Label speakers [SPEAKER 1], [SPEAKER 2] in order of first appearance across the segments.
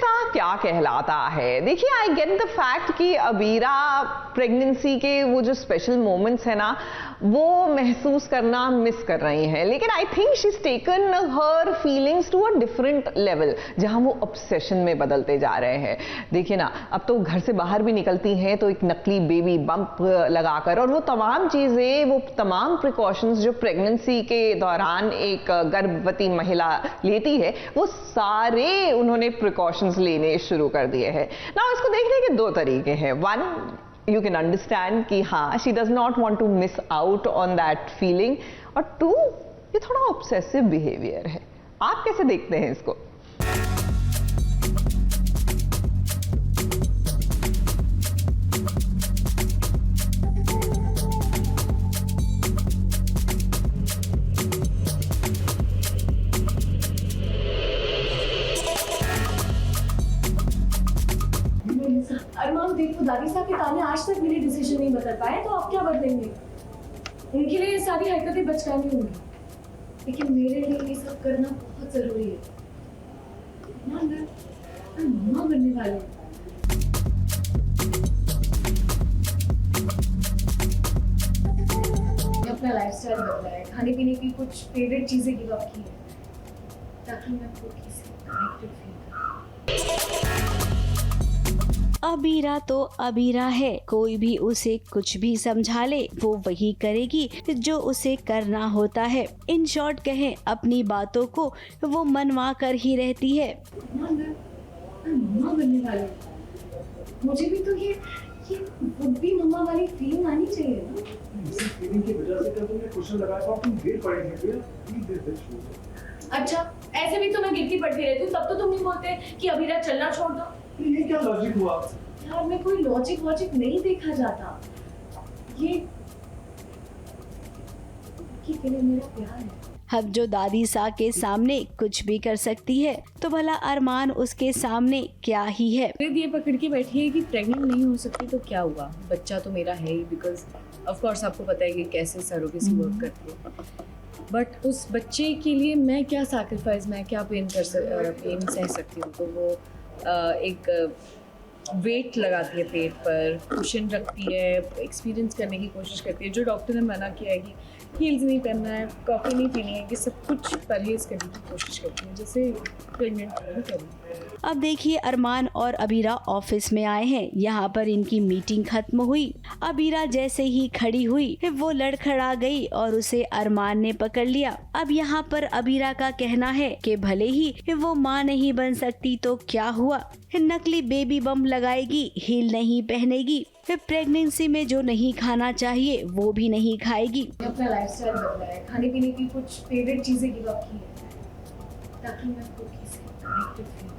[SPEAKER 1] ऐसा क्या कहलाता है? देखिए, आई गेट द फैक्ट कि अबीरा प्रेगनेंसी के वो जो स्पेशल मोमेंट्स है ना, वो महसूस करना मिस कर रही हैं, लेकिन I think she is taken her feelings to a different level, जहां वो ऑब्सेशन में बदलते जा रहे हैं। देखिए ना, अब तो घर से बाहर भी निकलती हैं तो एक नकली बेबी बम्प लगाकर, और वो तमाम चीजें, वो तमाम प्रिकॉशंस जो प्रेगनेंसी के दौरान एक गर्भवती महिला लेती है, वो सारे उन्होंने प्रिकॉशंस लेने शुरू कर दिए हैं ना। इसको देखने के दो तरीके हैं। वन, you can understand कि हाँ, she does not want to miss out on that feeling, और टू, ये थोड़ा obsessive behavior है। आप कैसे देखते हैं इसको?
[SPEAKER 2] अरमान, देखो दादी साहब के ताने आज तक मेरे डिसीजन नहीं बदल पाए, तो आप क्या बदलेंगे? उनके लिए ये सारी हरकतें बचकानी होंगी, लेकिन मेरे लिए ये सब करना बहुत जरूरी है। मैं मम्मा बनने वाली हूँ। अपना लाइफस्टाइल बदला है, खाने पीने की कुछ फेवरेट चीजें गिव अप की है, ताकि मैं खुद से कनेक्टेड फील करूं।
[SPEAKER 3] अबीरा तो अबीरा है, कोई भी उसे कुछ भी समझा ले वो वही करेगी जो उसे करना होता है। इन शॉर्ट कहें, अपनी बातों को वो मनवा कर ही रहती है।
[SPEAKER 2] मैं मम्मा बनने वाली हूँ, मुझे भी तो ये खुद भी मम्मा वाली फीलिंग आनी चाहिए ना।
[SPEAKER 4] इसी फीलिंग की वजह से जब तुमने क्वेश्चन लगाया तो तुम गिर पड़ेंगे भैया, प्लीज दिस दिस।
[SPEAKER 2] अच्छा, ऐसे भी तो मैं गिरती पड़ती रहती हूँ, तब तो तुम नहीं बोलते कि अबीरा चलना छोड़ दो।
[SPEAKER 4] ये क्या लॉजिक हुआ?
[SPEAKER 2] यार, में कोई लॉजिक नहीं देखा जाता, ये कि मेरा प्यार है।
[SPEAKER 3] अब जो दादी सा के सामने कुछ भी कर सकती है, तो भला अरमान उसके सामने क्या ही है।
[SPEAKER 2] ये पकड़ के बैठी है कि प्रेग्नेंट नहीं हो सकती तो क्या हुआ, बच्चा तो मेरा है ही, बिकॉज ऑफ कोर्स आपको पता है कि कैसे सरोगेसी वर्क करती है, बट उस बच्चे के लिए मैं क्या सैक्रिफाइस, मैं क्या पेन सह सकती हूँ। तो वो एक वेट लगाती है पेट पर, कुशन रखती है, एक्सपीरियंस करने की कोशिश करती है। जो डॉक्टर ने मना किया है कि हील्स नहीं पहनना है, कॉफ़ी नहीं पीनी है, कि सब कुछ परहेज करने की कोशिश करती है, जैसे प्रेग्नेंट नहीं करी।
[SPEAKER 3] अब देखिए, अरमान और अबीरा ऑफिस में आए हैं। यहाँ पर इनकी मीटिंग खत्म हुई। अबीरा जैसे ही खड़ी हुई, वो लड़खड़ा गई और उसे अरमान ने पकड़ लिया। अब यहाँ पर अबीरा का कहना है कि भले ही वो माँ नहीं बन सकती तो क्या हुआ, नकली बेबी बम लगाएगी, हील नहीं पहनेगी, फिर प्रेगनेंसी में जो नहीं खाना चाहिए वो भी नहीं खाएगी।
[SPEAKER 2] अपना लाइफस्टाइल बदला है, खाने पीने की कुछ फेवरेट चीजें गिव अप की है, ताकि मैं खुद से कनेक्टेड फील करूं।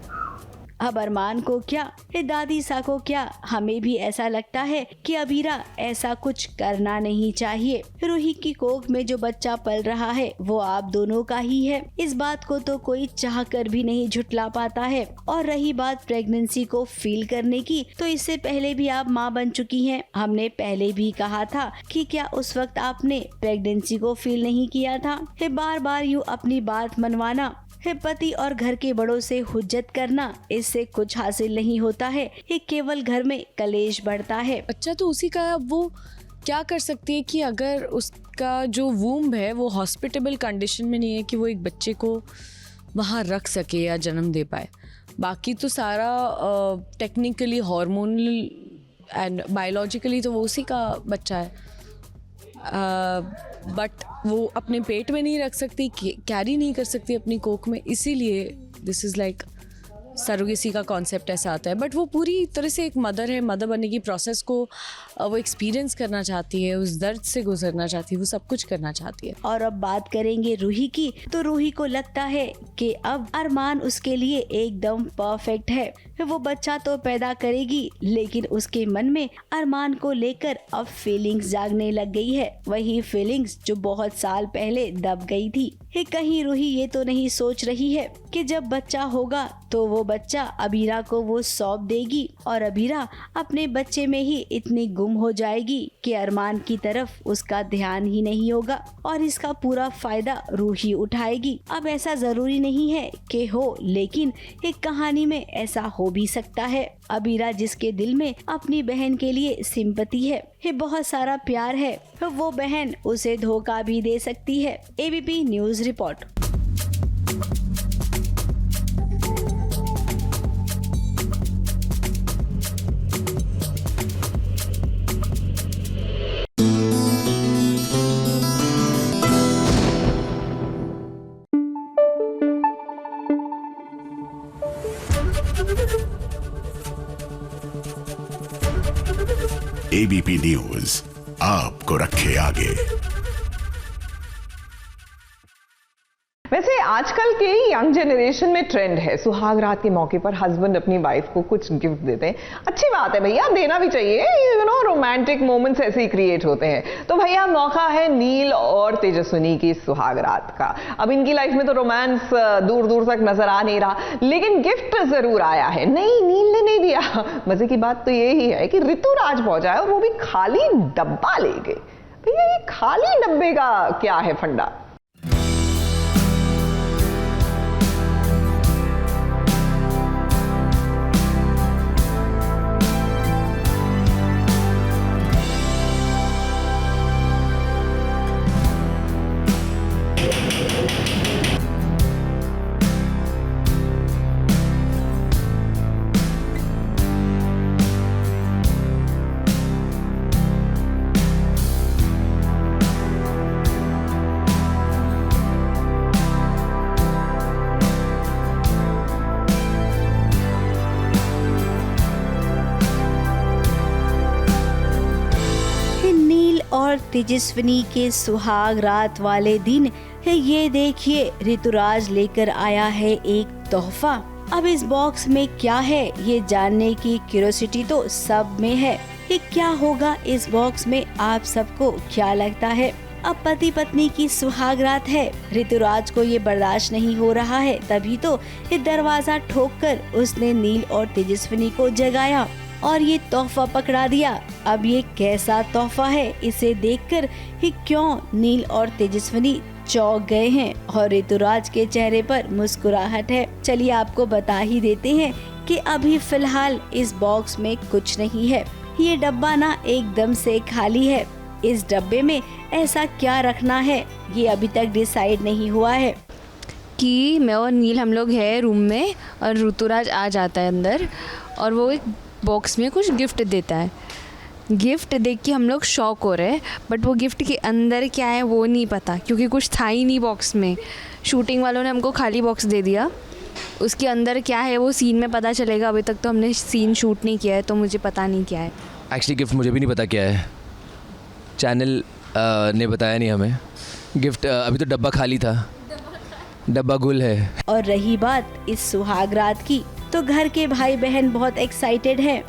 [SPEAKER 3] अब अरमान को क्या, दादी सा को क्या, हमें भी ऐसा लगता है कि अबीरा ऐसा कुछ करना नहीं चाहिए। रूही की कोख में जो बच्चा पल रहा है वो आप दोनों का ही है। इस बात को तो कोई चाह कर भी नहीं झुटला पाता है। और रही बात प्रेगनेंसी को फील करने की, तो इससे पहले भी आप माँ बन चुकी हैं। हमने पहले भी कहा था कि क्या उस वक्त आपने प्रेगनेंसी को फील नहीं किया था? बार बार यूँ अपनी बात मनवाना, पति और घर के बड़ों से हुज्जत करना, इससे कुछ हासिल नहीं होता है, ये केवल घर में कलेश बढ़ता है।
[SPEAKER 5] बच्चा तो उसी का, वो क्या कर सकती है कि अगर उसका जो वूम्ब है वो हॉस्पिटेबल कंडीशन में नहीं है कि वो एक बच्चे को वहाँ रख सके या जन्म दे पाए। बाकी तो सारा टेक्निकली, हार्मोनल एंड बायोलॉजिकली तो वो उसी का बच्चा है, बट वो अपने पेट में नहीं रख सकती, कैरी नहीं कर सकती अपनी कोख में, इसीलिए दिस इज़ लाइक सरोगेसी का कॉन्सेप्ट ऐसा आता है। बट वो पूरी तरह से एक मदर है, मदर बनने की प्रोसेस को वो एक्सपीरियंस करना चाहती है, उस दर्द से गुजरना चाहती है, वो सब कुछ करना चाहती है।
[SPEAKER 3] और अब बात करेंगे रूही की, तो रूही को लगता है कि अब अरमान उसके लिए एकदम परफेक्ट है। वो बच्चा तो पैदा करेगी, लेकिन उसके मन में अरमान को लेकर अब फीलिंग्स जागने लग गई है, वही फीलिंग्स जो बहुत साल पहले दब गई थी। कहीं रूही ये तो नहीं सोच रही है कि जब बच्चा होगा तो वो बच्चा अबीरा को वो सौंप देगी और अबीरा अपने बच्चे में ही इतनी गुम हो जाएगी कि अरमान की तरफ उसका ध्यान ही नहीं होगा और इसका पूरा फायदा रूही उठाएगी। अब ऐसा जरूरी नहीं है कि हो, लेकिन एक कहानी में ऐसा हो भी सकता है। अबीरा जिसके दिल में अपनी बहन के लिए सिंपैथी है, बहुत सारा प्यार है, वो बहन उसे धोखा भी दे सकती है। ABP news report.
[SPEAKER 6] ABP news आपको रखे आगे।
[SPEAKER 1] वैसे आजकल के यंग जनरेशन में ट्रेंड है सुहाग रात के मौके पर हस्बैंड अपनी वाइफ को कुछ गिफ्ट देते हैं। अच्छी बात है भैया, देना भी चाहिए, रोमांटिक मोमेंट्स ऐसे ही क्रिएट होते हैं। तो भैया मौका है नील और तेजस्विनी की सुहाग रात का। अब इनकी लाइफ में तो रोमांस दूर दूर तक नजर आ नहीं रहा, लेकिन गिफ्ट जरूर आया है। नहीं, नील ने नहीं दिया। मजे की बात तो ये ही है कि ऋतुराज पहुंचा है और वो भी खाली डब्बा ले गए। भैया ये खाली डब्बे का क्या है फंडा?
[SPEAKER 3] और तेजस्विनी के सुहाग रात वाले दिन ये देखिए ऋतुराज लेकर आया है एक तोहफा। अब इस बॉक्स में क्या है ये जानने की क्यूरियोसिटी तो सब में है। ये क्या होगा इस बॉक्स में, आप सबको क्या लगता है? अब पति पत्नी की सुहाग रात है, ऋतुराज को ये बर्दाश्त नहीं हो रहा है, तभी तो ये दरवाजा ठोककर उसने नील और तेजस्विनी को जगाया और ये तोहफा पकड़ा दिया। अब ये कैसा तोहफा है, इसे देखकर ही क्यों नील और तेजस्विनी चौंक गए हैं और ऋतुराज के चेहरे पर मुस्कुराहट है। चलिए आपको बता ही देते हैं कि अभी फिलहाल इस बॉक्स में कुछ नहीं है। ये डब्बा ना एकदम से खाली है। इस डब्बे में ऐसा क्या रखना है ये अभी तक डिसाइड नहीं हुआ है।
[SPEAKER 5] कि मैं और नील हम लोग है रूम में और ऋतुराज आ जाता है अंदर और वो एक बॉक्स में कुछ गिफ्ट देता है। गिफ्ट देख के हम लोग शॉक हो रहे हैं, बट वो गिफ्ट के अंदर क्या है वो नहीं पता, क्योंकि कुछ था ही नहीं बॉक्स में। शूटिंग वालों ने हमको खाली बॉक्स दे दिया, उसके अंदर क्या है वो सीन में पता चलेगा। अभी तक तो हमने सीन शूट नहीं किया है तो मुझे पता नहीं क्या है।
[SPEAKER 7] एक्चुअली गिफ्ट मुझे भी नहीं पता क्या है, चैनल ने बताया नहीं हमें। गिफ्ट अभी तो डब्बा खाली था, डब्बा गुल है।
[SPEAKER 3] और रही बात इस सुहाग रात की, तो घर के भाई बहन बहुत एक्साइटेड हैं।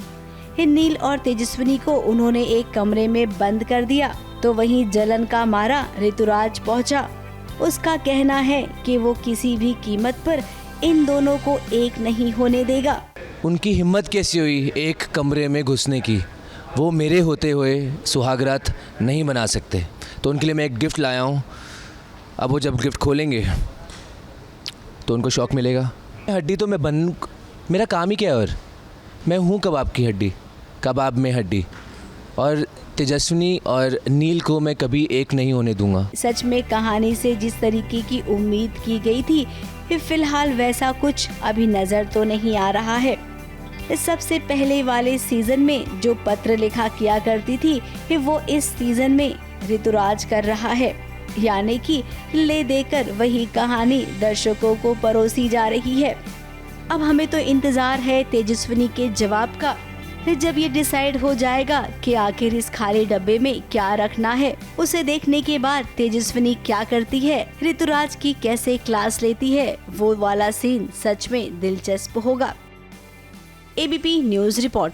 [SPEAKER 3] नील और तेजस्विनी को उन्होंने एक कमरे में बंद कर दिया, तो वहीं जलन का मारा ऋतुराज पहुंचा। उसका कहना है कि वो किसी भी कीमत पर इन दोनों को एक नहीं होने देगा।
[SPEAKER 7] उनकी हिम्मत कैसी हुई एक कमरे में घुसने की? वो मेरे होते हुए सुहागरात नहीं मना सकते, तो उनके लिए मैं एक गिफ्ट लाया हूँ। अब वो जब गिफ्ट खोलेंगे तो उनको शौक मिलेगा। हड्डी तो मैं बन, मेरा काम ही क्या है, और मैं हूँ कबाब की हड्डी, कबाब में हड्डी। और तेजस्विनी और नील को मैं कभी एक नहीं होने दूंगा।
[SPEAKER 3] सच में कहानी से जिस तरीके की उम्मीद की गई थी, फिलहाल वैसा कुछ अभी नजर तो नहीं आ रहा है। सबसे पहले वाले सीजन में जो पत्र लिखा किया करती थी, वो इस सीजन में ऋतुराज कर रहा है, यानी कि ले देकर वही कहानी दर्शकों को परोसी जा रही है। अब हमें तो इंतजार है तेजस्विनी के जवाब का। जब ये डिसाइड हो जाएगा कि आखिर इस खाली डब्बे में क्या रखना है, उसे देखने के बाद तेजस्विनी क्या करती है, ऋतुराज की कैसे क्लास लेती है, वो वाला सीन सच में दिलचस्प होगा। ABP news report.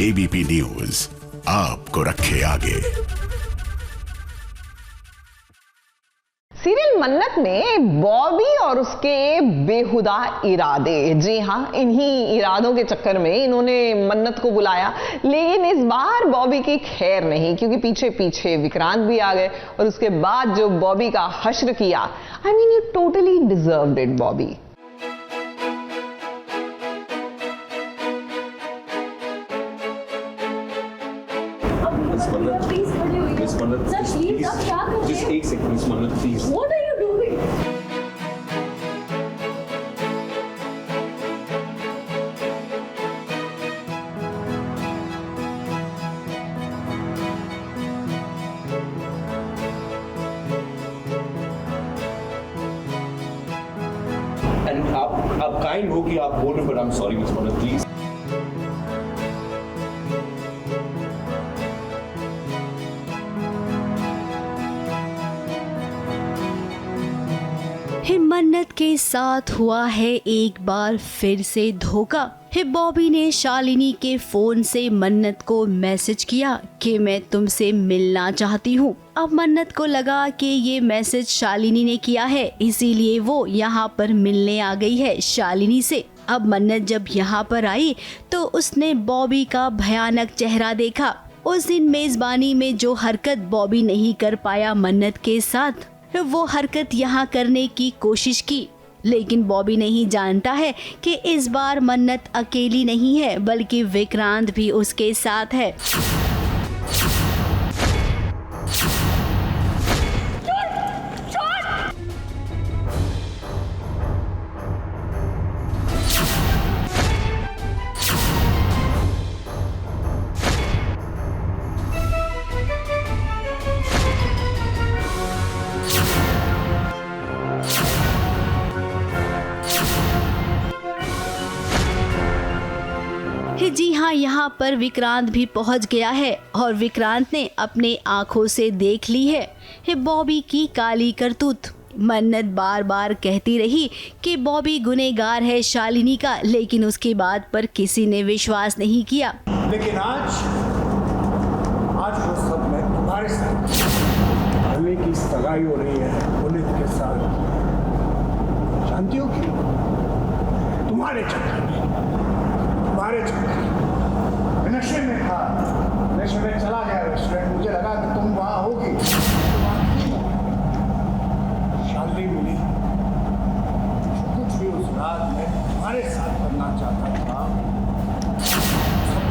[SPEAKER 6] ABP news आपको रखे आगे।
[SPEAKER 1] सीरियल मन्नत में बॉबी और उसके बेहुदा इरादे, जी हाँ, इन्हीं इरादों के चक्कर में इन्होंने मन्नत को बुलाया, लेकिन इस बार बॉबी की खैर नहीं, क्योंकि पीछे पीछे विक्रांत भी आ गए और उसके बाद जो बॉबी का हश्र किया, I mean you totally deserved it Bobby.
[SPEAKER 8] एक सेकंड मिस मन्नत please.
[SPEAKER 2] What are you doing?
[SPEAKER 8] And आप काइंड हो कि आप बोल रहे, but I am sorry miss मन्नत प्लीज।
[SPEAKER 3] मन्नत के साथ हुआ है एक बार फिर से धोखा। बॉबी ने शालिनी के फोन से मन्नत को मैसेज किया कि मैं तुमसे मिलना चाहती हूँ। अब मन्नत को लगा कि ये मैसेज शालिनी ने किया है, इसीलिए वो यहाँ पर मिलने आ गई है शालिनी से। अब मन्नत जब यहाँ पर आई तो उसने बॉबी का भयानक चेहरा देखा। उस दिन मेजबानी में जो हरकत बॉबी नहीं कर पाया मन्नत के साथ, वो हरकत यहाँ करने की कोशिश की, लेकिन बॉबी नहीं जानता है कि इस बार मन्नत अकेली नहीं है, बल्कि विक्रांत भी उसके साथ है। जी हाँ, यहाँ पर विक्रांत भी पहुँच गया है और विक्रांत ने अपने आँखों से देख ली है बॉबी की काली करतूत। मन्नत बार बार कहती रही कि बॉबी गुनहगार है शालिनी का, लेकिन उसकी बात पर किसी ने विश्वास नहीं किया।
[SPEAKER 4] लेकिन आज वो सब मैं तुम्हारे साथ, भले की सगाई हो रही है पुनीत के साथ, जानती हो कि तुम्हारे चक्कर में नशे में था, नशे में चला गया रेस्टोरेंट, मुझे लगा कि तुम वहां होगी, शालिनी मिली, कुछ भी उस रात में तुम्हारे साथ करना चाहता था,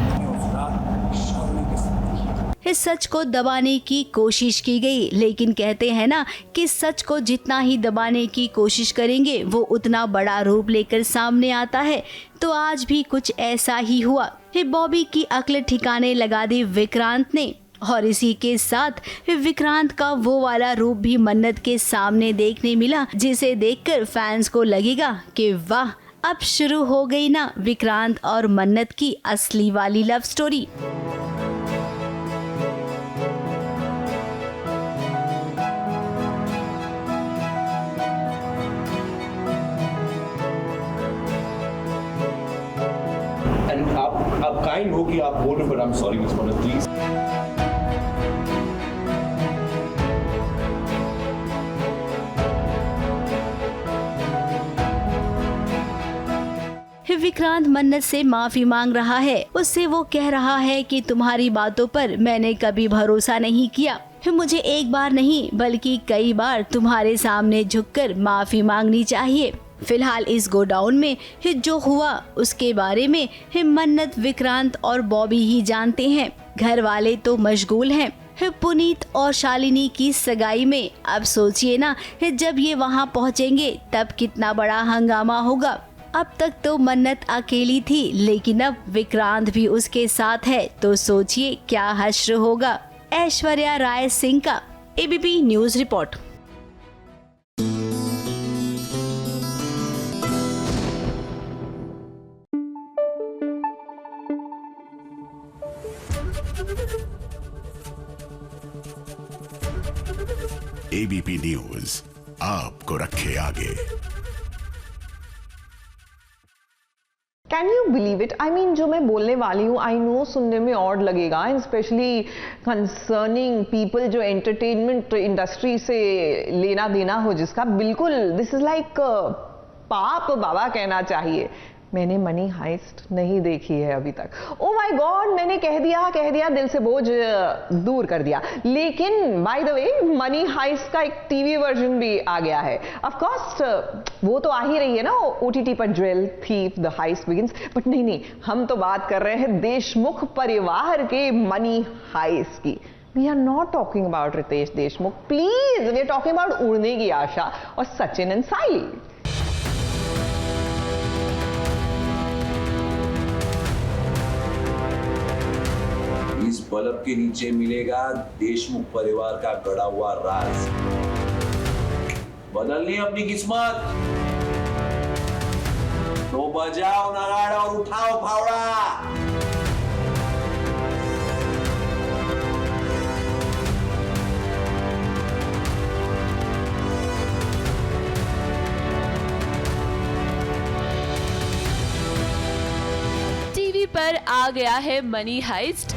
[SPEAKER 4] मैंने उस रात शालिनी के साथ किया।
[SPEAKER 3] इस सच को दबाने की कोशिश की गई, लेकिन कहते हैं ना कि सच को जितना ही दबाने की कोशिश करेंगे वो उतना बड़ा रूप लेकर सामने आता है। तो आज भी कुछ ऐसा ही हुआ। बॉबी की अक्ल ठिकाने लगा दी विक्रांत ने, और इसी के साथ विक्रांत का वो वाला रूप भी मन्नत के सामने देखने मिला, जिसे देखकर फैंस को लगेगा कि वाह, अब शुरू हो गई ना विक्रांत और मन्नत की असली वाली लव स्टोरी।
[SPEAKER 8] एंड आप काइंड हो कि आप बोल रहे, but I am sorry miss मन्नत प्लीज।
[SPEAKER 3] विक्रांत मन्नत से माफी मांग रहा है। उससे वो कह रहा है कि तुम्हारी बातों पर मैंने कभी भरोसा नहीं किया। मुझे एक बार नहीं बल्कि कई बार तुम्हारे सामने झुककर माफी मांगनी चाहिए। फिलहाल इस गोडाउन में जो हुआ उसके बारे में मन्नत, विक्रांत और बॉबी ही जानते हैं। घर वाले तो मशगूल हैं पुनीत और शालिनी की सगाई में। अब सोचिए ना, जब ये वहाँ पहुँचेंगे तब कितना बड़ा हंगामा होगा। अब तक तो मन्नत अकेली थी, लेकिन अब विक्रांत भी उसके साथ है, तो सोचिए क्या हश्र होगा। ऐश्वर्या राय सिंह का ABP news report.
[SPEAKER 6] ABP news आपको रखे आगे।
[SPEAKER 1] Can you believe it? I mean, जो मैं बोलने वाली हूँ, आई नो सुनने में ऑड लगेगा, एंड स्पेशली कंसर्निंग पीपल जो एंटरटेनमेंट इंडस्ट्री से लेना देना हो जिसका, बिल्कुल दिस इज लाइक पाप बाबा कहना चाहिए। मैंने मनी हाइस्ट नहीं देखी है अभी तक। ओ माय गॉड, मैंने कह दिया, दिल से बोझ दूर कर दिया। लेकिन by the way, money heist का एक टीवी वर्जन भी आ गया है। ऑफ कोर्स वो तो आ ही रही है ना OTT पर, jewel thief the highest begins. But नहीं, हम तो बात कर रहे हैं देशमुख परिवार के मनी हाइस्ट की। We are not talking about Ritesh Deshmukh, please. We are talking about उड़ने की आशा और सचिन एंड साइली।
[SPEAKER 9] इस बल्ब के नीचे मिलेगा देशमुख परिवार का गड़ा हुआ राज। बदलनी अपनी किस्मत तो बजाओ नगाड़ा और उठाओ फावड़ा।
[SPEAKER 3] टीवी पर आ गया है मनी हाइस्ट।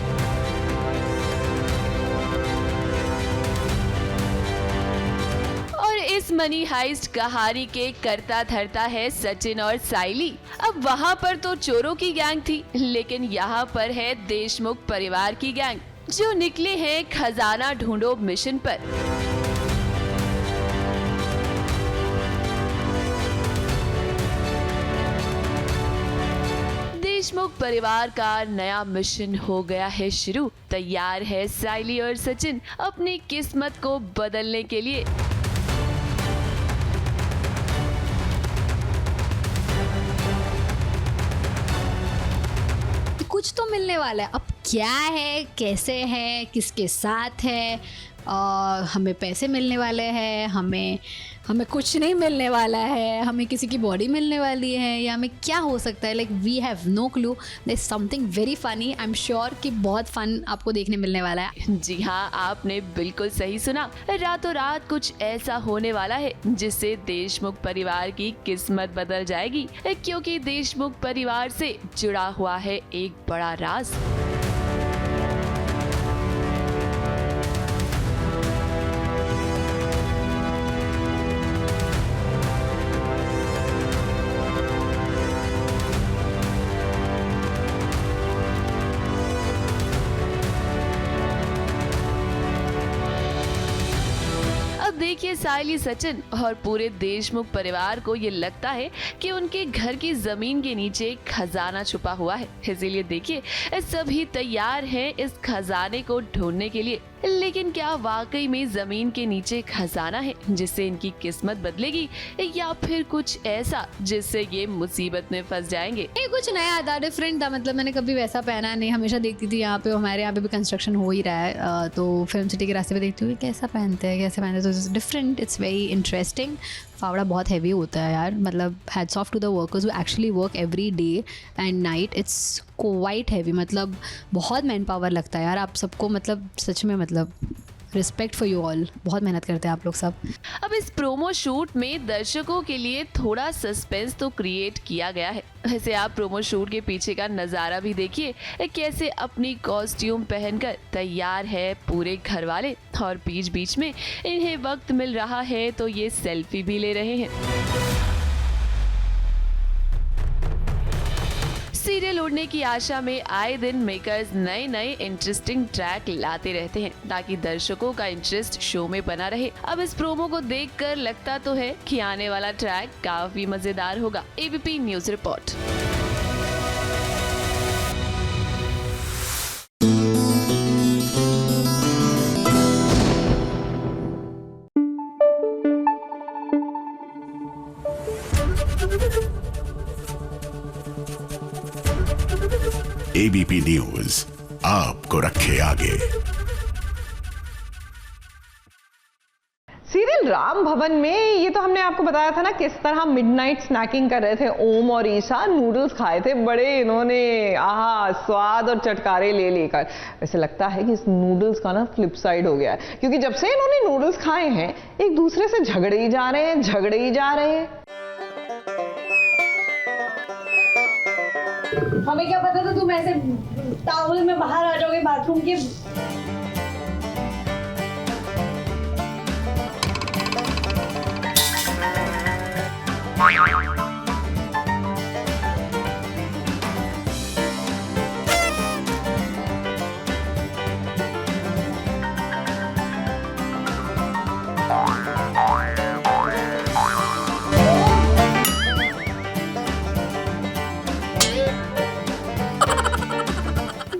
[SPEAKER 3] इस मनी हाइस्ट कहानी के करता धरता है सचिन और साइली। अब वहाँ पर तो चोरों की गैंग थी, लेकिन यहाँ पर है देशमुख परिवार की गैंग, जो निकले हैं खजाना ढूंढो मिशन पर। देशमुख परिवार का नया मिशन हो गया है शुरू। तैयार है साइली और सचिन अपनी किस्मत को बदलने के लिए।
[SPEAKER 10] कुछ तो मिलने वाला है। अब क्या है, कैसे है, किसके साथ है, हमें पैसे मिलने वाले हैं, हमें कुछ नहीं मिलने वाला है, हमें किसी की बॉडी मिलने वाली है, या हमें क्या हो सकता है। Like we have no clue. There is something very funny. I am sure कि बहुत फन आपको देखने मिलने वाला है।
[SPEAKER 3] जी हाँ, आपने बिल्कुल सही सुना। रातों रात कुछ ऐसा होने वाला है जिससे देशमुख परिवार की किस्मत बदल जाएगी, क्योंकि देशमुख परिवार से जुड़ा हुआ है एक बड़ा राज। देखिए, साइली, सचिन और पूरे देशमुख परिवार को ये लगता है कि उनके घर की जमीन के नीचे खजाना छुपा हुआ है, इसीलिए देखिए सभी तैयार हैं इस खजाने को ढूंढने के लिए। लेकिन क्या वाकई में जमीन के नीचे खजाना है जिससे इनकी किस्मत बदलेगी, या फिर कुछ ऐसा जिससे ये मुसीबत में फंस जाएंगे?
[SPEAKER 10] ये कुछ नया था, डिफरेंट था। मतलब मैंने कभी वैसा पहना नहीं, हमेशा देखती थी यहाँ पे, हमारे यहाँ पे भी कंस्ट्रक्शन हो ही रहा है, तो फिल्म सिटी के रास्ते पे देखती हूँ कैसा पहनते हैं, तो डिफरेंट, इट्स वेरी इंटरेस्टिंग। फावड़ा बहुत हैवी होता है यार, मतलब hats off to the workers who actually work every day and night. It's quite heavy, मतलब बहुत मैन पावर लगता है यार आप सबको, मतलब सच में, मतलब रिस्पेक्ट फॉर यू ऑल। बहुत मेहनत करते हैं आप लोग सब।
[SPEAKER 3] अब इस प्रोमो शूट में दर्शकों के लिए थोड़ा सस्पेंस तो क्रिएट किया गया है। वैसे आप प्रोमो शूट के पीछे का नज़ारा भी देखिए, कैसे अपनी कॉस्ट्यूम पहनकर तैयार है पूरे घर वाले, और बीच बीच में इन्हें वक्त मिल रहा है तो ये सेल्फी भी ले रहे हैं। सीरियल उड़ने की आशा में आए दिन मेकर्स नए नए इंटरेस्टिंग ट्रैक लाते रहते हैं ताकि दर्शकों का इंटरेस्ट शो में बना रहे। अब इस प्रोमो को देखकर लगता तो है कि आने वाला ट्रैक काफी मजेदार होगा। ABP news report.
[SPEAKER 6] ABP news आपको रखे आगे।
[SPEAKER 1] सीरियल राम भवन में ये तो हमने आपको बताया था ना किस तरह मिडनाइट स्नैकिंग कर रहे थे ओम और ईशा, नूडल्स खाए थे बड़े इन्होंने, आहा, स्वाद और चटकारे ले लेकर। वैसे लगता है कि इस नूडल्स का ना फ्लिप साइड हो गया है, क्योंकि जब से इन्होंने नूडल्स खाए हैं एक दूसरे से झगड़े ही जा रहे हैं।
[SPEAKER 2] हमें क्या पता था तुम ऐसे टॉवल में बाहर आ जाओगे बाथरूम के।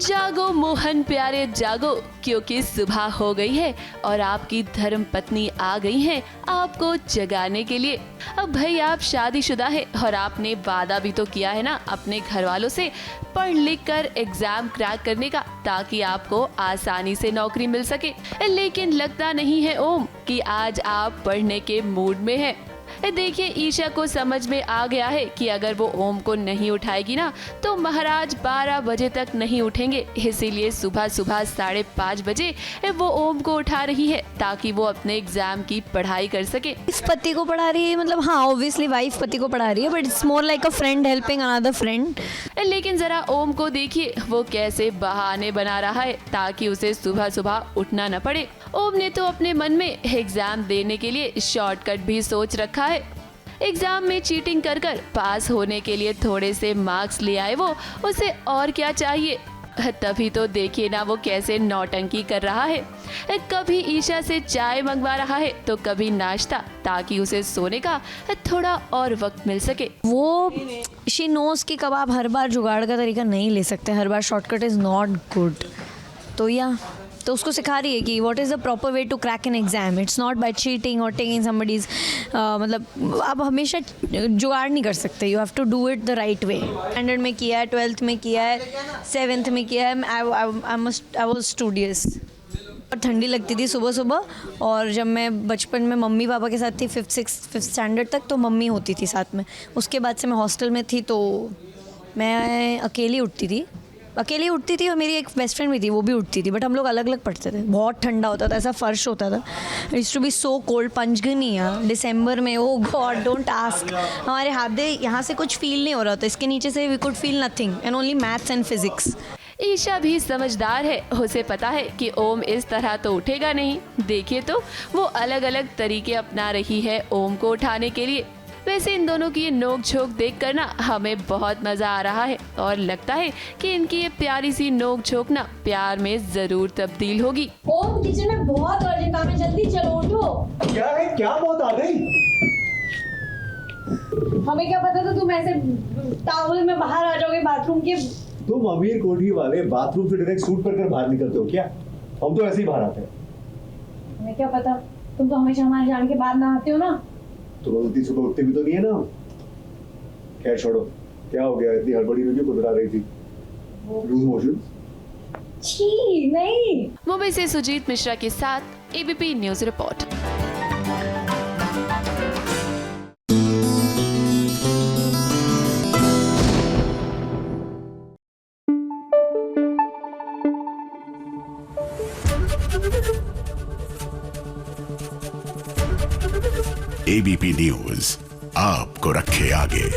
[SPEAKER 3] जागो मोहन प्यारे जागो, क्योंकि सुबह हो गई है और आपकी धर्म पत्नी आ गई हैं आपको जगाने के लिए। अब भाई आप शादीशुदा है और आपने वादा भी तो किया है ना अपने घर वालों से पढ़ लिख कर एग्जाम क्रैक करने का, ताकि आपको आसानी से नौकरी मिल सके। लेकिन लगता नहीं है ओम कि आज आप पढ़ने के मूड में हैं। देखिए ईशा को समझ में आ गया है कि अगर वो ओम को नहीं उठाएगी ना तो महाराज 12 बजे तक नहीं उठेंगे, इसीलिए सुबह सुबह 5:30 बजे वो ओम को उठा रही है ताकि वो अपने एग्जाम की पढ़ाई कर सके।
[SPEAKER 11] इस पति को पढ़ा रही है, मतलब हाँ ऑब्वियसली वाइफ पति को पढ़ा रही है, but it's more like a friend helping another friend.
[SPEAKER 3] लेकिन जरा ओम को देखिए वो कैसे बहाने बना रहा है ताकि उसे सुबह सुबह उठना न पड़े। ओम ने तो अपने मन में एग्जाम देने के लिए शॉर्टकट भी सोच रखा है। एग्जाम में चीटिंग कर कर पास होने के लिए थोड़े से मार्क्स ले आए वो, उसे और क्या चाहिए। तभी तो देखिए ना वो कैसे नौटंकी कर रहा है, कभी ईशा से चाय मंगवा रहा है तो कभी नाश्ता, ताकि उसे सोने का थोड़ा और वक्त मिल सके।
[SPEAKER 11] वो शी नोज कि कबाब हर बार जुगाड़ का तरीका नहीं ले सकते, हर बार शॉर्टकट इज़ नॉट गुड। तो उसको सिखा रही है कि what is the proper way to crack an exam. It's not by cheating और टेकिंग समबडीज, मतलब आप हमेशा जुगाड़ नहीं कर सकते, you have to do it the right way. Standard में किया है, 12th में किया है, 7th में किया है। I was studious. और ठंडी लगती थी सुबह सुबह, और जब मैं बचपन में मम्मी पापा के साथ थी 5th स्टैंडर्ड तक, तो मम्मी होती थी साथ में। उसके बाद से मैं हॉस्टल में थी तो मैं अकेली उठती थी और मेरी एक बेस्ट फ्रेंड भी थी, वो भी उठती थी, बट हम लोग अलग अलग पढ़ते थे। बहुत ठंडा होता था, ऐसा फर्श होता था। It's to be so cold. Panchgani दिसंबर में, ओ गॉड डोंट आस्क। हमारे हाथ यहाँ से कुछ फील नहीं हो रहा था, इसके नीचे से we could feel nothing and only maths and physics.
[SPEAKER 3] Isha भी समझदार है, उसे पता है कि ओम इस तरह तो उठेगा नहीं। देखिए तो वो अलग अलग तरीके अपना रही है ओम को उठाने के लिए। वैसे इन दोनों की ये नोक झोंक देख कर ना हमें बहुत मजा आ रहा है और लगता है कि इनकी ये प्यारी सी नोक झोंक ना प्यार में जरूर तब्दील होगी।
[SPEAKER 2] ओम किचन में बहुत अर्जेंट काम है, जल्दी चलो उठो।
[SPEAKER 4] क्या है, क्या बात आ गई?
[SPEAKER 2] हमें क्या पता था तुम ऐसे टॉवल में बाहर आ जाओगे बाथरूम के।
[SPEAKER 4] तुम अमीर कोठी वाले बाथरूम से डायरेक्ट सूट पर बाहर निकलते हो क्या? हम तो ऐसे ही बाहर आते हैं।
[SPEAKER 2] हमें क्या पता, तुम तो हमेशा हमारे जान के बाद ना आते हो ना।
[SPEAKER 4] तो इतनी सुबह उठते भी तो नहीं है ना। खैर छोड़ो, क्या हो गया? इतनी हड़बड़ी में क्यों कुदरा रही थी? Loose motion?
[SPEAKER 2] छी नहीं।
[SPEAKER 3] मुंबई से सुजीत मिश्रा के साथ ABP news report.
[SPEAKER 6] ABP news आपको रखे आगे।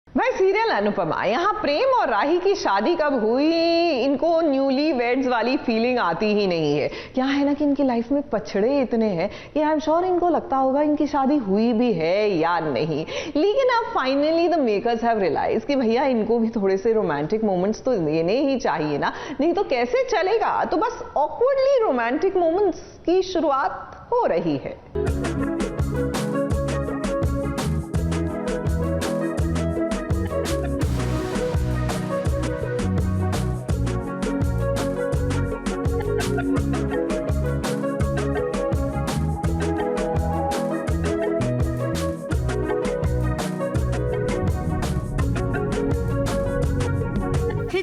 [SPEAKER 1] भाई सीरियल अनुपमा, यहाँ प्रेम और राही की शादी कब हुई इनको न्यूली वेड्स वाली फीलिंग आती ही नहीं है। क्या है ना कि इनकी लाइफ में पछड़े इतने हैं कि आई एम श्योर इनको लगता होगा इनकी शादी हुई भी है या नहीं। लेकिन अब finally the makers have realise कि भैया इनको भी थोड़े से रोमांटिक मोमेंट्स तो देने ही चाहिए ना, नहीं तो कैसे चलेगा। तो बस ऑकवर्डली रोमांटिक मोमेंट्स की शुरुआत हो रही है।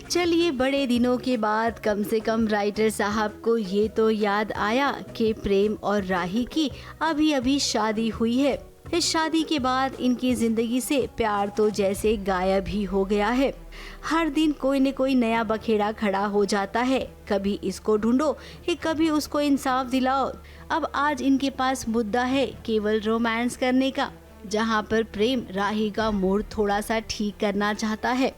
[SPEAKER 3] चलिए बड़े दिनों के बाद कम से कम राइटर साहब को ये तो याद आया कि प्रेम और राही की अभी अभी शादी हुई है। इस शादी के बाद इनकी जिंदगी से प्यार तो जैसे गायब ही हो गया है। हर दिन कोई न कोई नया बखेड़ा खड़ा हो जाता है, कभी इसको ढूंढो कभी उसको इंसाफ दिलाओ। अब आज इनके पास मुद्दा है केवल रोमांस करने का। जहां पर प्रेम राही का मूड थोड़ा सा ठीक करना चाहता है।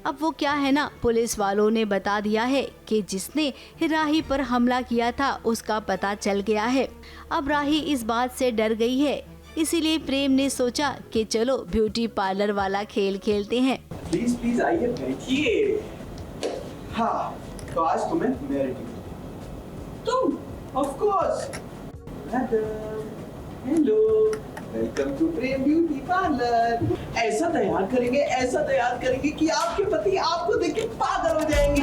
[SPEAKER 3] अब वो क्या है ना, पुलिस वालों ने बता दिया है कि जिसने राही पर हमला किया था उसका पता चल गया है। अब राही इस बात से डर गई है, इसीलिए प्रेम ने सोचा कि चलो ब्यूटी पार्लर वाला खेल खेलते हैं।
[SPEAKER 8] प्लीज प्लीज आइए बैठिए। हाँ तो आज तुम्हें मैरिड तुम of course madam, hello, welcome to Prem beauty parlour. ऐसा तैयार करेंगे कि आपके पति आपको देख के पागल हो जाएंगे।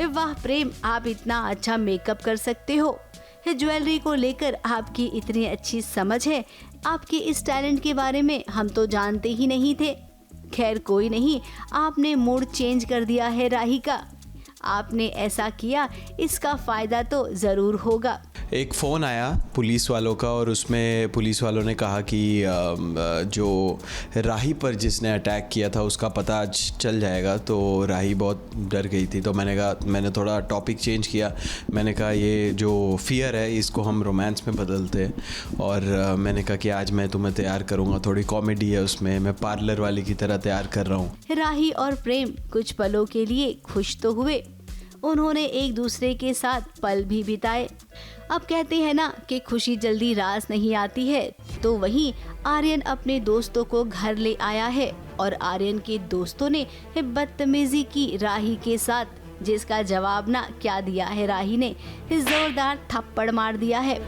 [SPEAKER 3] वाह प्रेम, आप इतना अच्छा मेकअप कर सकते हो। ज्वेलरी को लेकर आपकी इतनी अच्छी समझ है। आपके इस टैलेंट के बारे में हम तो जानते ही नहीं थे। खैर कोई नहीं, आपने मूड चेंज कर दिया है राही का। आपने ऐसा किया, इसका फायदा तो जरूर होगा।
[SPEAKER 12] एक फ़ोन आया पुलिस वालों का और उसमें पुलिस वालों ने कहा कि जो राही पर जिसने अटैक किया था उसका पता आज चल जाएगा। तो राही बहुत डर गई थी। तो मैंने थोड़ा टॉपिक चेंज किया। मैंने कहा ये जो फियर है इसको हम रोमांस में बदलते हैं। और मैंने कहा कि आज मैं तुम्हें तैयार करूँगा, थोड़ी कॉमेडी है उसमें, मैं पार्लर वाली की तरह तैयार कर रहा हूँ।
[SPEAKER 3] राही और प्रेम कुछ पलों के लिए खुश तो हुए, उन्होंने एक दूसरे के साथ पल भी बिताए। अब कहते हैं ना कि खुशी जल्दी रास नहीं आती है, तो वहीं आर्यन अपने दोस्तों को घर ले आया है और आर्यन के दोस्तों ने बदतमीजी की राही के साथ, जिसका जवाब ना क्या दिया है राही ने, जोरदार थप्पड़ मार दिया है।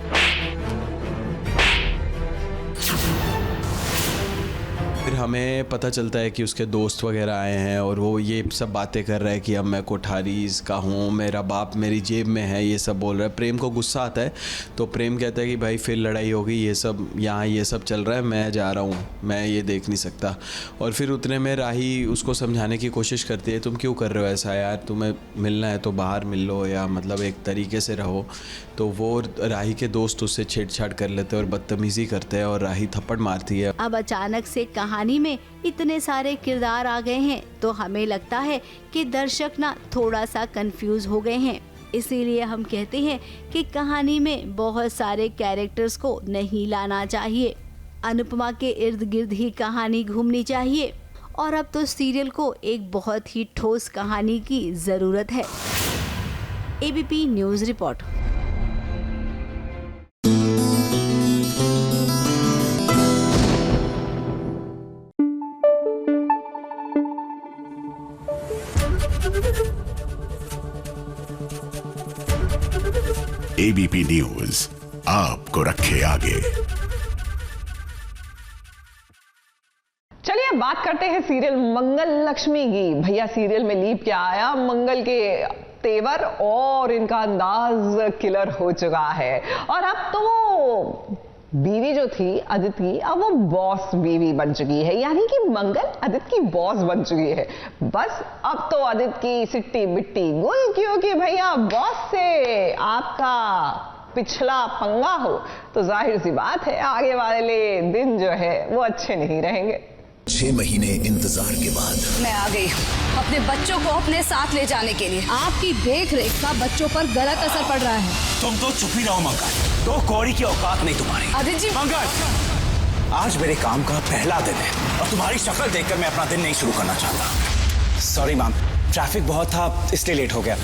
[SPEAKER 12] फिर हमें पता चलता है कि उसके दोस्त वगैरह आए हैं और वो ये सब बातें कर रहे हैं कि अब मैं कोठारीज का हूँ, मेरा बाप मेरी जेब में है, ये सब बोल रहा है। प्रेम को गुस्सा आता है तो प्रेम कहता है कि भाई फिर लड़ाई होगी, ये सब यहाँ ये सब चल रहा है, मैं जा रहा हूँ, मैं ये देख नहीं सकता। और फिर उतने में राही उसको समझाने की कोशिश करती है, तुम क्यों कर रहे हो ऐसा यार, तुम्हें मिलना है तो बाहर मिल लो या मतलब एक तरीके से रहो। तो वो राही के दोस्त उससे छेड़छाड़ कर लेते हैं और बदतमीजी करते हैं और राही थप्पड़ मारती है।
[SPEAKER 3] अब अचानक से कहानी में इतने सारे किरदार आ गए हैं तो हमें लगता है कि दर्शक ना थोड़ा सा कंफ्यूज हो गए हैं। इसीलिए हम कहते हैं कि कहानी में बहुत सारे कैरेक्टर्स को नहीं लाना चाहिए। अनुपमा के इर्द गिर्द ही कहानी घूमनी चाहिए। और अब तो सीरियल को एक बहुत ही ठोस कहानी की जरूरत है। ABP news report.
[SPEAKER 6] ABP news आपको रखे आगे।
[SPEAKER 1] चलिए बात करते हैं सीरियल मंगल लक्ष्मी की। भैया सीरियल में लीप क्या आया, मंगल के तेवर और इनका अंदाज किलर हो चुका है। और अब तो वो बीवी जो थी अदिति, अब वो बॉस बीवी बन चुकी है, यानी कि मंगल अदिति की बॉस बन चुकी है। बस अब तो अदिति की सिट्टी बिट्टी गुल, क्योंकि भैया बॉस से आपका पिछला पंगा हो तो जाहिर सी बात है आगे वाले दिन जो है वो अच्छे नहीं रहेंगे।
[SPEAKER 6] 6 महीने इंतजार के बाद
[SPEAKER 13] मैं आ गई अपने बच्चों को अपने साथ ले जाने के लिए। आपकी देख रेख का बच्चों पर गलत असर पड़ रहा है।
[SPEAKER 14] तुम तो चुप ही रहो मंगल, तो कौड़ी की औकात नहीं तुम्हारी।
[SPEAKER 13] आदित्य जी।
[SPEAKER 14] मंगल, आज मेरे काम का पहला दिन है और तुम्हारी शक्ल देखकर मैं अपना दिन नहीं शुरू करना चाहता। सॉरी मैम, ट्रैफिक बहुत था इसलिए लेट हो गया।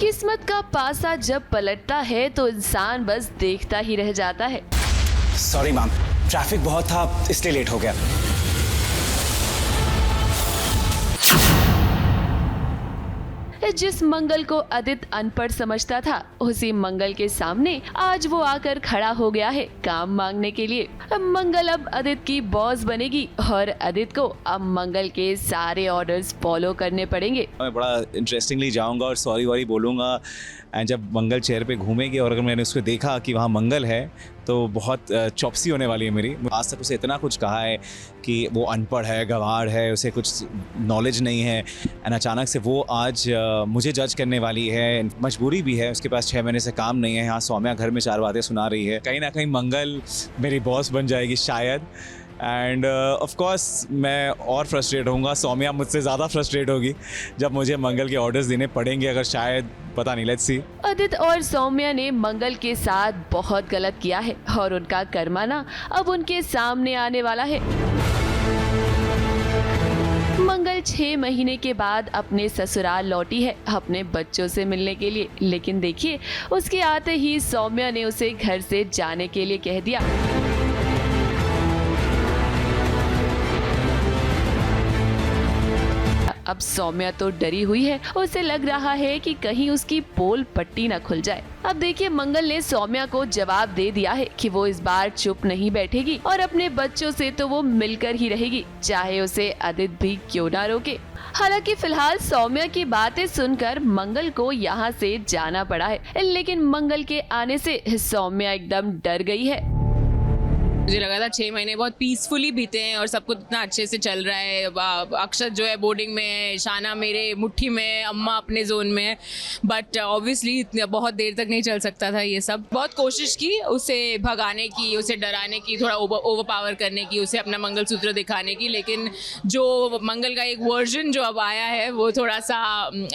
[SPEAKER 5] किस्मत का पासा जब पलटता है तो इंसान बस देखता ही रह जाता है।
[SPEAKER 14] सॉरी मैम, ट्रैफिक बहुत था इसलिए लेट हो गया।
[SPEAKER 5] जिस मंगल को आदित्य अनपढ़ समझता था, उसी मंगल के सामने आज वो आकर खड़ा हो गया है काम मांगने के लिए। अब मंगल अब आदित्य की बॉस बनेगी और आदित्य को अब मंगल के सारे ऑर्डर्स फॉलो करने पड़ेंगे।
[SPEAKER 15] मैं बड़ा इंटरेस्टिंगली जाऊंगा और सॉरी वॉरी बोलूंगा।
[SPEAKER 14] एंड जब मंगल चेयर पे घूमेगी और अगर मैंने उसको देखा कि वहाँ मंगल है तो बहुत चौपसी होने वाली है मेरी। आज तक उसे इतना कुछ कहा है कि वो अनपढ़ है, गंवार है, उसे कुछ नॉलेज नहीं है, एंड अचानक से वो आज मुझे जज करने वाली है। मजबूरी भी है, उसके पास 6 महीने से काम नहीं है। यहाँ सौम्या घर में 4 बातें सुना रही है। कहीं ना कहीं मंगल मेरी बॉस बन जाएगी शायद, एंड ऑफ कोर्स मैं और फ्रस्ट्रेट होऊंगा। सौम्या मुझसे ज़्यादा फ्रस्ट्रेट होगी जब मुझे मंगल के ऑर्डर्स देने पड़ेंगे, अगर शायद, पता नहीं, लेट्स सी।
[SPEAKER 3] आदित्य और सौम्या ने मंगल के साथ बहुत गलत किया है और उनका कर्माना अब उनके सामने आने वाला है। मंगल 6 महीने के बाद अपने ससुराल लौटी है अपने बच्चों से मिलने के लिए, लेकिन देखिए उसके आते ही सौम्या ने उसे घर से जाने के लिए कह दिया। अब सौम्या तो डरी हुई है, उसे लग रहा है कि कहीं उसकी पोल पट्टी न खुल जाए। अब देखिए मंगल ने सौम्या को जवाब दे दिया है कि वो इस बार चुप नहीं बैठेगी और अपने बच्चों से तो वो मिलकर ही रहेगी, चाहे उसे आदित्य भी क्यों ना रोके। हालांकि फिलहाल सौम्या की बातें सुनकर मंगल को यहाँ से जाना पड़ा है, लेकिन मंगल के आने से सौम्या एकदम डर गई है।
[SPEAKER 15] मुझे लगा था 6 महीने बहुत पीसफुली बीते हैं और सब कुछ इतना अच्छे से चल रहा है। अक्षत जो है बोर्डिंग में है, शाना मेरे मुट्ठी में है, अम्मा अपने जोन में है, बट ऑब्वियसली बहुत देर तक नहीं चल सकता था ये सब। बहुत कोशिश की उसे भगाने की, उसे डराने की, थोड़ा ओवर पावर करने की, उसे अपना मंगलसूत्र दिखाने की, लेकिन जो मंगल का एक वर्जन जो अब आया है वो थोड़ा सा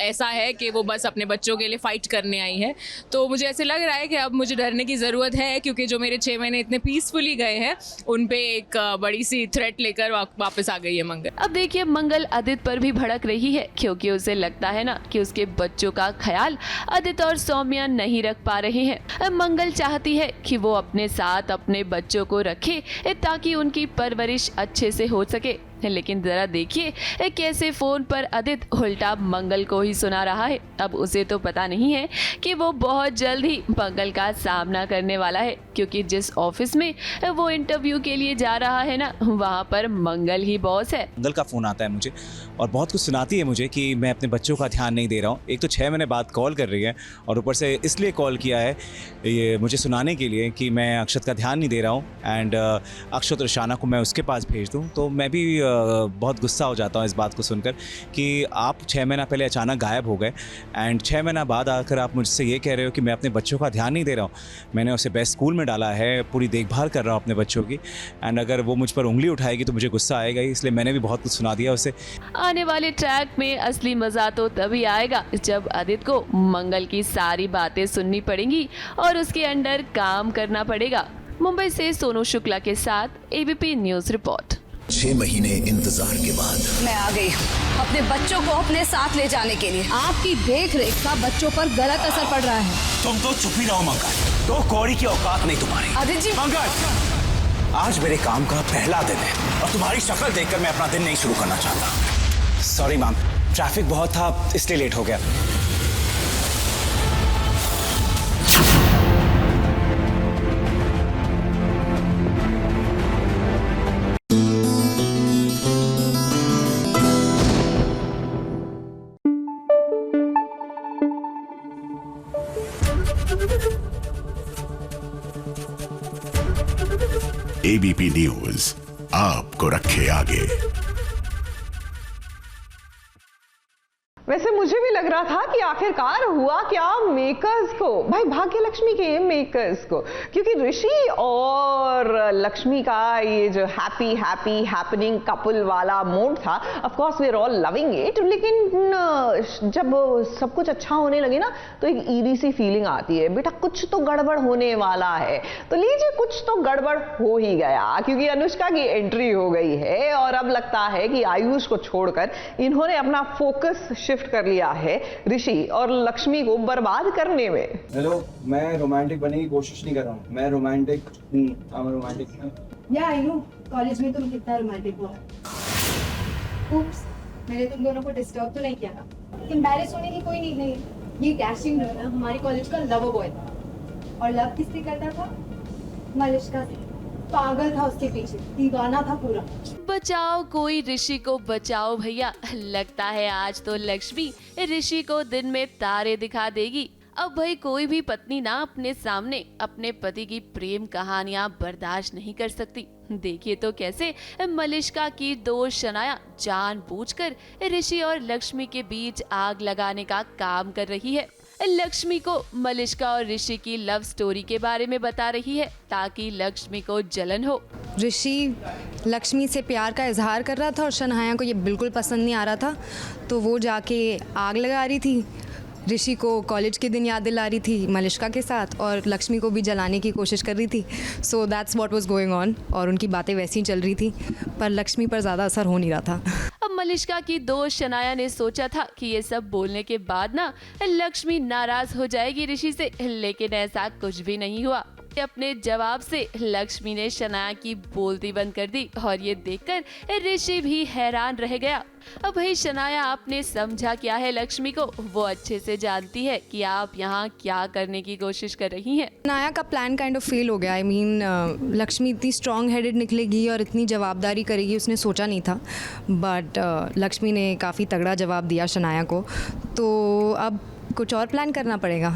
[SPEAKER 15] ऐसा है कि वो बस अपने बच्चों के लिए फाइट करने आई है। तो मुझे ऐसे लग रहा है कि अब मुझे डरने की ज़रूरत है, क्योंकि जो मेरे 6 महीने इतने पीसफुली गए हैं उन पे एक बड़ी सी थ्रेट लेकर वापस आ गई है मंगल।
[SPEAKER 3] अब देखिए मंगल आदित्य पर भी भड़क रही है, क्योंकि उसे लगता है ना कि उसके बच्चों का ख्याल आदित्य और सौम्या नहीं रख पा रहे हैं। अब मंगल चाहती है कि वो अपने साथ अपने बच्चों को रखे ताकि उनकी परवरिश अच्छे से हो सके, लेकिन जरा देखिए कैसे फोन पर आदित्य उल्टा मंगल को ही सुना रहा है। अब उसे तो पता नहीं है कि वो बहुत जल्द ही मंगल का सामना करने वाला है, क्योंकि जिस ऑफिस में वो इंटरव्यू के लिए जा रहा है ना, वहाँ पर मंगल ही बॉस है।
[SPEAKER 14] मंगल का फ़ोन आता है मुझे और बहुत कुछ सुनाती है मुझे कि मैं अपने बच्चों का ध्यान नहीं दे रहा हूँ। एक तो 6 महीने बाद कॉल कर रही है और ऊपर से इसलिए कॉल किया है ये मुझे सुनाने के लिए कि मैं अक्षत का ध्यान नहीं दे रहा हूँ, एंड अक्षत और शाना को मैं उसके पास भेज दूँ। तो मैं भी बहुत गुस्सा हो जाता हूँ इस बात को सुनकर कि आप 6 महीना पहले अचानक गायब हो गए, एंड 6 महीना बाद आकर आप मुझसे ये कह रहे हो कि मैं अपने बच्चों का ध्यान नहीं दे रहा हूँ। मैंने उसे बेस्ट स्कूल में डाला है, पूरी देखभाल कर रहा हूँ अपने बच्चों की, एंड अगर वो मुझ पर उंगली उठाएगी तो मुझे गुस्सा आएगा ही, इसलिए मैंने भी बहुत कुछ सुना दिया उसे।
[SPEAKER 3] आने वाले ट्रैक में असली मजा तो तभी आएगा जब आदित्य को मंगल की सारी बातें सुननी पड़ेंगी और उसके अंडर काम करना पड़ेगा। मुंबई से सोनू शुक्ला के साथ एबीपी न्यूज रिपोर्ट।
[SPEAKER 6] 6 महीने इंतजार के बाद
[SPEAKER 13] मैं आ गई अपने बच्चों को अपने साथ ले जाने के लिए। आपकी देख रेख का बच्चों पर गलत असर पड़ रहा है।
[SPEAKER 14] तुम तो चुप ही रहो मंगल, तो कौड़ी की औकात नहीं तुम्हारी।
[SPEAKER 13] आदित्य जी,
[SPEAKER 14] मंगल, आज मेरे काम का पहला दिन है और तुम्हारी शक्ल देखकर मैं अपना दिन नहीं शुरू करना चाहता। सॉरी मैम, ट्रैफिक बहुत था इसलिए लेट हो गया।
[SPEAKER 6] एबीपी न्यूज आपको रखे आगे।
[SPEAKER 1] वैसे मुझे भी लग रहा था कि आखिरकार हुआ क्या मेकर्स को, भाई भाग्य लक्ष्मी के मेकर्स को, क्योंकि ऋषि और लक्ष्मी का ये जो हैप्पी हैपनिंग कपल वाला मूड था, of course we are all loving it, लेकिन जब सब कुछ अच्छा होने लगे ना तो एक ईरी सी फीलिंग आती है, बेटा कुछ तो गड़बड़ होने वाला है। तो लीजिए कुछ तो गड़बड़ हो ही गया, क्योंकि अनुष्का की एंट्री हो गई है और अब लगता है कि आयुष को छोड़कर इन्होंने अपना फोकस शिफ्ट कर लिया है ऋषि और लक्ष्मी को बर्बाद करने में।
[SPEAKER 8] हेलो, मैं रोमांटिक बनने की कोशिश नहीं कर रहा हूँ, मैं रोमांटिक
[SPEAKER 16] या आई नो कॉलेज में तुम कितना रोमांटिक हो। उप्स, मैंने तुम दोनों को डिस्टर्ब तो नहीं किया ना? एम्बैरेस होने की कोई नीड नहीं। ये डैशिंग हमारे कॉलेज का लवर बॉय था, और लव किससे करता था? मलिश्का से। पागल था उसके पीछे, दीवाना था पूरा।
[SPEAKER 3] बचाओ कोई ऋषि को बचाओ भैया। लगता है आज तो लक्ष्मी ऋषि को दिन में तारे दिखा देगी। अब भाई कोई भी पत्नी ना अपने सामने अपने पति की प्रेम कहानियां बर्दाश्त नहीं कर सकती। देखिए तो कैसे मलिष्का की दोस्त शनाया जानबूझकर ऋषि और लक्ष्मी के बीच आग लगाने का काम कर रही है। लक्ष्मी को मलिष्का और ऋषि की लव स्टोरी के बारे में बता रही है ताकि लक्ष्मी को जलन हो।
[SPEAKER 16] ऋषि लक्ष्मी से प्यार का इजहार कर रहा था और शनाया को ये बिल्कुल पसंद नहीं आ रहा था, तो वो जाके आग लगा रही थी। ऋषि को कॉलेज के दिन याद दिला रही थी मलिष्का के साथ, और लक्ष्मी को भी जलाने की कोशिश कर रही थी। So that's what was going on, और उनकी बातें वैसी ही चल रही थी, पर लक्ष्मी पर ज़्यादा असर हो नहीं रहा था।
[SPEAKER 3] अब मलिष्का की दोस्त शनाया ने सोचा था कि ये सब बोलने के बाद ना लक्ष्मी नाराज हो जाएगी ऋषि से, लेकिन ऐसा कुछ भी नहीं हुआ। अपने जवाब से लक्ष्मी ने शनाया की बोलती बंद कर दी और ये देखकर ऋषि भी हैरान रह गया। अब भाई शनाया आपने समझा क्या है लक्ष्मी को, वो अच्छे से जानती है कि आप यहाँ क्या करने की कोशिश कर रही हैं।
[SPEAKER 16] शनाया का प्लान काइंड ऑफ फेल हो गया। आई मीन लक्ष्मी इतनी स्ट्रॉन्ग हेडेड निकलेगी और इतनी जवाबदारी करेगी उसने सोचा नहीं था, बट लक्ष्मी ने काफ़ी तगड़ा जवाब दिया शनाया को। तो अब कुछ और प्लान करना पड़ेगा।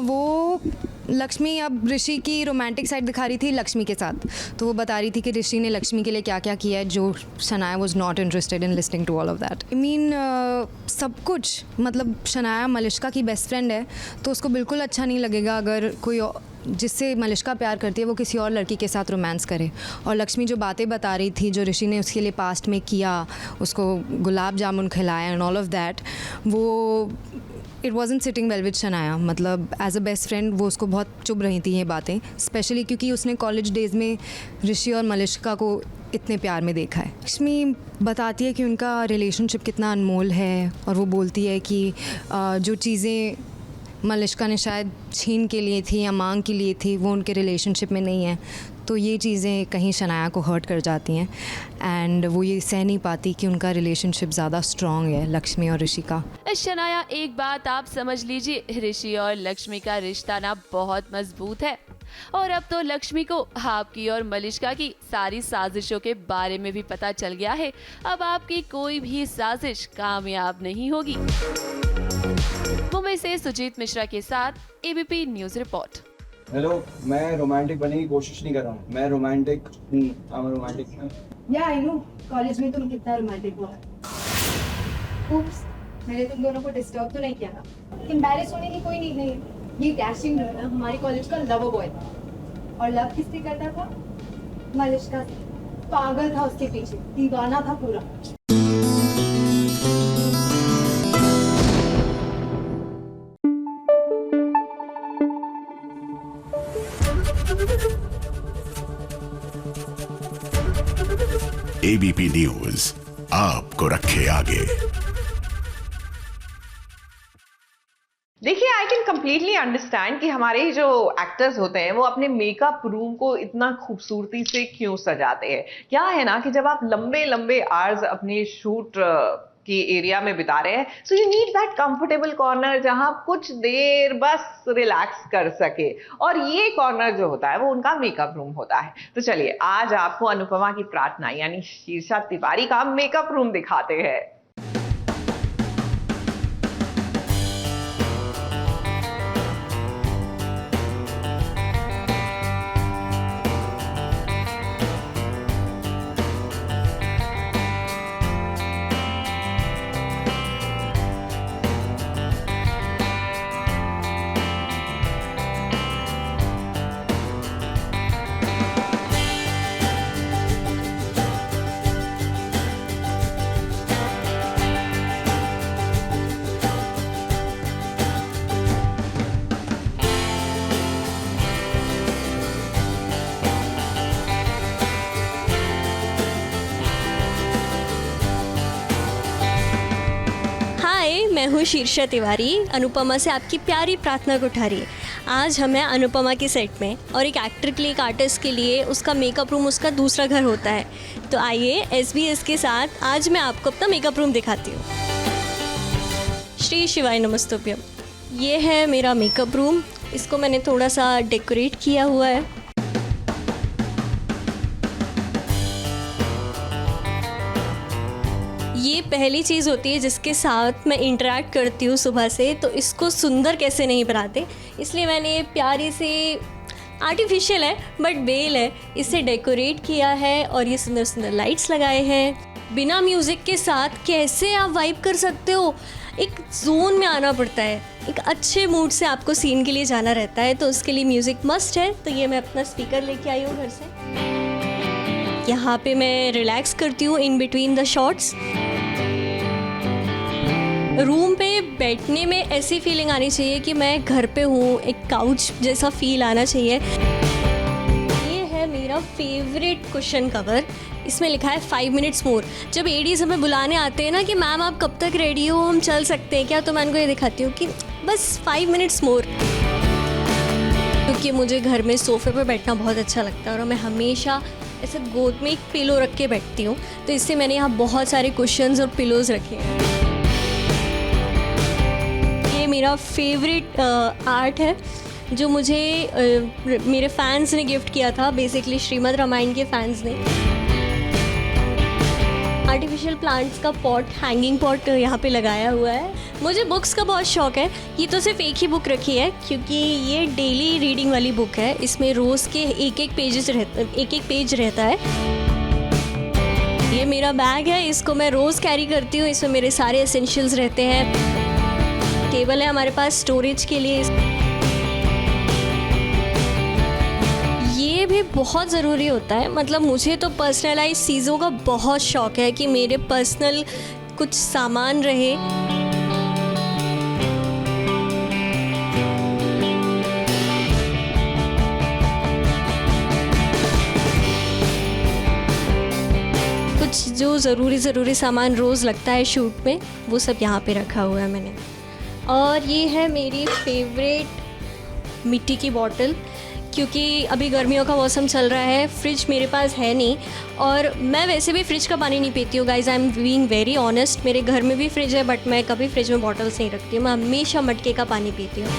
[SPEAKER 16] वो लक्ष्मी अब ऋषि की रोमांटिक साइड दिखा रही थी लक्ष्मी के साथ, तो वो बता रही थी कि ऋषि ने लक्ष्मी के लिए क्या क्या किया है जो Shanaya was not interested in listening to all of that. I mean सब कुछ, मतलब शनाया मलिष्का की बेस्ट फ्रेंड है, तो उसको बिल्कुल अच्छा नहीं लगेगा अगर कोई जिससे मलिष्का प्यार करती है वो किसी और लड़की के साथ रोमांस करे। और लक्ष्मी जो बातें बता रही थी जो ऋषि ने उसके लिए पास्ट में किया, उसको गुलाब जामुन खिलाया एंड ऑल ऑफ दैट, वो it wasn't sitting well with Shanaya. मतलब एज अ बेस्ट फ्रेंड वो उसको बहुत चुभ रही थी ये बातें, स्पेशली क्योंकि उसने कॉलेज डेज़ में ऋषि और मलिष्का को इतने प्यार में देखा है। लक्ष्मी बताती है कि उनका रिलेशनशिप कितना अनमोल है, और वो बोलती है कि जो चीज़ें मलिष्का ने शायद छीन के लिए थी या मांग के लिए थी वो उनके रिलेशनशिप में नहीं है, तो ये चीज़ें कहीं शनाया को हर्ट कर जाती हैं, एंड वो ये सह नहीं पाती कि उनका रिलेशनशिप ज़्यादा स्ट्रॉन्ग है लक्ष्मी और ऋषि का।
[SPEAKER 3] शनाया एक बात आप समझ लीजिए, ऋषि और लक्ष्मी का रिश्ता ना बहुत मजबूत है, और अब तो लक्ष्मी को आपकी और मलिष्का की सारी साजिशों के बारे में भी पता चल गया है। अब आपकी कोई भी साजिश कामयाब नहीं होगी। मुंबई से सुजीत मिश्रा के साथ एबीपी न्यूज रिपोर्ट।
[SPEAKER 17] हेलो, मैं रोमांटिक बनने की कोशिश नहीं कर रहा हूँ, मैं रोमांटिक हूँ।
[SPEAKER 16] या आई नो, कॉलेज में तुम कितना रोमांटिक हो। उप्स, मैंने तुम दोनों को डिस्टर्ब तो नहीं किया ना? एम्बैरेस होने की कोई नीड नहीं। ये डैशिंग हमारे कॉलेज का लवर बॉय था, और लव किससे करता था? मलिष्का से। पागल था उसके पीछे, दीवाना था पूरा।
[SPEAKER 6] एबीपी न्यूज आपको रखे आगे।
[SPEAKER 1] देखिए, आई कैन कम्प्लीटली अंडरस्टैंड कि हमारे जो एक्टर्स होते हैं वो अपने मेकअप रूम को इतना खूबसूरती से क्यों सजाते हैं। क्या है ना कि जब आप लंबे लंबे आवर्स अपने शूट के एरिया में बिता रहे हैं, so you need that comfortable corner जहां कुछ देर बस रिलैक्स कर सके, और ये कॉर्नर जो होता है वो उनका मेकअप रूम होता है। तो चलिए आज आपको अनुपमा की प्रार्थना यानी शीर्षा तिवारी का मेकअप रूम दिखाते हैं।
[SPEAKER 18] मैं हूँ शीर्षा तिवारी, अनुपमा से आपकी प्यारी प्रार्थना को उठा रही है। आज हम हैं अनुपमा के सेट में, और एक एक्टर के लिए, एक आर्टिस्ट के लिए उसका मेकअप रूम उसका दूसरा घर होता है। तो आइए SBS के साथ आज मैं आपको अपना मेकअप रूम दिखाती हूँ। श्री शिवाय नमस्तुभ्यम। ये है मेरा मेकअप रूम, इसको मैंने थोड़ा सा डेकोरेट किया हुआ है। ये पहली चीज़ होती है जिसके साथ मैं इंटरेक्ट करती हूँ सुबह से, तो इसको सुंदर कैसे नहीं बनाते, इसलिए मैंने प्यारी से आर्टिफिशियल है बट बेल है, इसे डेकोरेट किया है और ये सुंदर सुंदर लाइट्स लगाए हैं। बिना म्यूज़िक के साथ कैसे आप वाइब कर सकते हो, एक जोन में आना पड़ता है, एक अच्छे मूड से आपको सीन के लिए जाना रहता है, तो उसके लिए म्यूज़िक मस्ट है। तो ये मैं अपना स्पीकर लेके आई हूँ घर से, यहाँ पे मैं रिलैक्स करती हूँ in between the shots. Room पे बैठने में ऐसी फीलिंग आनी चाहिए कि मैं घर पे हूँ, एक काउच जैसा फील आना चाहिए। ये है मेरा फेवरेट कुशन कवर, इसमें लिखा है 5 मिनट्स मोर। जब एडीज हमें बुलाने आते हैं ना कि मैम आप कब तक रेडी हो, हम चल सकते हैं क्या, तो मैं उनको ये दिखाती हूँ कि बस 5 मिनट्स मोर, क्योंकि मुझे घर में सोफे पे बैठना बहुत अच्छा लगता है और मैं हमेशा ऐसे गोद में एक पिलो रख के बैठती हूँ, तो इससे मैंने यहाँ बहुत सारे कुशन्स और पिलोज़ रखे हैं। ये मेरा फेवरेट आर्ट है जो मुझे मेरे फैंस ने गिफ्ट किया था, बेसिकली श्रीमद् रामायण के फैंस ने। आर्टिफिशियल प्लांट्स का पॉट, हैंगिंग पॉट यहाँ पे लगाया हुआ है। मुझे बुक्स का बहुत शौक है, ये तो सिर्फ एक ही बुक रखी है क्योंकि ये डेली रीडिंग वाली बुक है, इसमें रोज़ के एक एक पेज रहता है। ये मेरा बैग है, इसको मैं रोज़ कैरी करती हूँ, इसमें मेरे सारे एसेंशियल्स रहते हैं। टेबल है हमारे पास स्टोरेज के लिए, ये भी बहुत ज़रूरी होता है। मतलब मुझे तो पर्सनलाइज चीज़ों का बहुत शौक है कि मेरे पर्सनल कुछ सामान रहे। कुछ जो ज़रूरी सामान रोज़ लगता है शूट में, वो सब यहाँ पे रखा हुआ है मैंने। और ये है मेरी फेवरेट मिट्टी की बॉटल, क्योंकि अभी गर्मियों का मौसम चल रहा है, फ्रिज मेरे पास है नहीं और मैं वैसे भी फ्रिज का पानी नहीं पीती हूँ guys, I am being very honest. मेरे घर में भी फ्रिज है बट मैं कभी फ्रिज में बॉटल्स नहीं रखती हूँ, मैं हमेशा मटके का पानी पीती हूँ।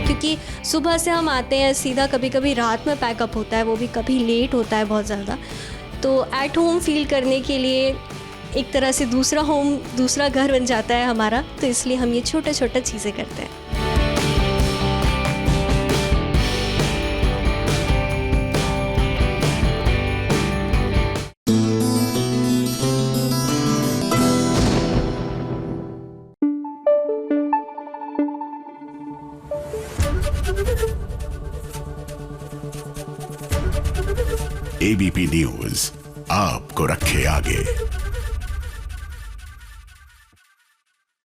[SPEAKER 18] क्योंकि सुबह से हम आते हैं सीधा, कभी कभी रात में पैकअप होता है, वो भी कभी लेट होता है बहुत ज़्यादा, तो एट होम फील करने के लिए एक तरह से दूसरा होम, दूसरा घर बन जाता है हमारा, तो इसलिए हम ये छोटे छोटे चीज़ें करते हैं।
[SPEAKER 6] एबीपी न्यूज़ आपको रखे आगे।